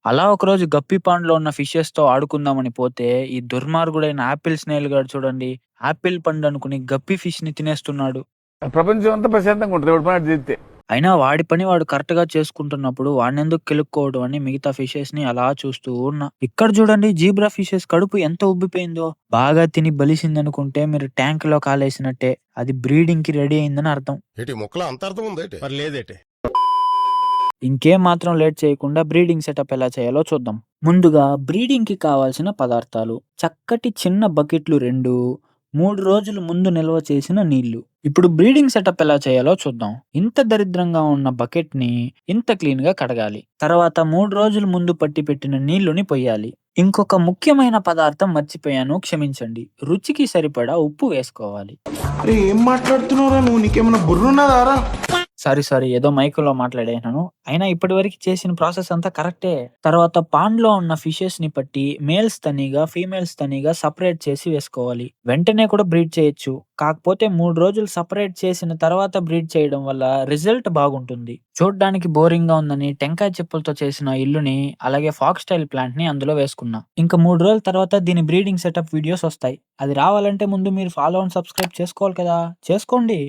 అలా ఒకరోజు గప్పి పాండ్‌లో ఉన్న ఫిషెస్‌తో ఆడుకుందామని పోతే, ఈ దుర్మార్గుడైన ఆపిల్ స్నేల్ గాడు చూడండి, ఆపిల్ పండనుకుని గప్పి ఫిష్‌ని తినేస్తున్నాడు. ప్రపంచం అంతా ప్రశాంతంగా ఉంటుంది వాడి పని చేస్తే. అయినా వాడి పని వాడు కరెక్ట్‌గా చేసుకుంటున్నప్పుడు వాడినెందుకు కెలుక్కోవడం అని మిగతా ఫిషెస్‌ని అలా చూస్తూ ఉన్నా. ఇక్కడ చూడండి జీబ్రా ఫిషెస్ కడుపు ఎంత ఉబ్బిపోయిందో. బాగా తిని బలిసిందనుకుంటే మీరు ట్యాంక్‌లో కాలేసినట్టే. అది బ్రీడింగ్‌కి రెడీ అయిందని అర్థం. ఏటి మొక్కలో అంత అర్థం ఉందేటి? మరి లేదేటి? ఇంకేం మాత్రం లేట్ చేయకుండా బ్రీడింగ్ సెటప్ ఎలా చేయాలో చూద్దాం. ముందుగా బ్రీడింగ్‌కి కావాల్సిన పదార్థాలు. చక్కటి చిన్న బకెట్లు 2, 3 రోజులు ముందు నిల్వ చేసిన నీళ్లు. ఇప్పుడు బ్రీడింగ్ సెటప్ ఎలా చేయాలో చూద్దాం. ఇంత దరిద్రంగా ఉన్న బకెట్‌ని ఇంత క్లీన్‌గా కడగాలి. తర్వాత 3 రోజుల ముందు పట్టి పెట్టిన నీళ్లుని పొయ్యాలి. ఇంకొక ముఖ్యమైన పదార్థం మర్చిపోయాను, క్షమించండి. రుచికి సరిపడా ఉప్పు వేసుకోవాలి. అరే ఏం మాట్లాడుతున్నావురా నువ్వు? నీకేమైనా బుర్రున్నదారా? సారీ. ఏదో మైక్‌లో మాట్లాడేశాను. అయినా ఇప్పటివరకు చేసిన ప్రాసెస్ అంతా కరెక్టే. తర్వాత పాండ్‌లో ఉన్న ఫిషెస్‌ని పట్టి మేల్స్ తనీగా, ఫీమేల్స్ తనీగా సెపరేట్ చేసి వేసుకోవాలి. వెంటనే కూడా బ్రీడ్ చేయొచ్చు. కాకపోతే 3 రోజులు సెపరేట్ చేసిన తర్వాత బ్రీడ్ చేయడం వల్ల రిజల్ట్ బాగుంటుంది. చూడ్డానికి బోరింగ్‌గా ఉందని టెంకాయ చెప్పులతో చేసిన ఇల్లుని, అలాగే ఫాక్స్‌టైల్ ప్లాంట్‌ని అందులో వేసుకున్నా. ఇంకా 3 రోజుల తర్వాత దీని బ్రీడింగ్ సెటప్ వీడియోస్ వస్తాయి. అది రావాలంటే ముందు మీరు ఫాలో అండ్ సబ్స్క్రైబ్ చేసుకోవాలి కదా! చేసుకోండి.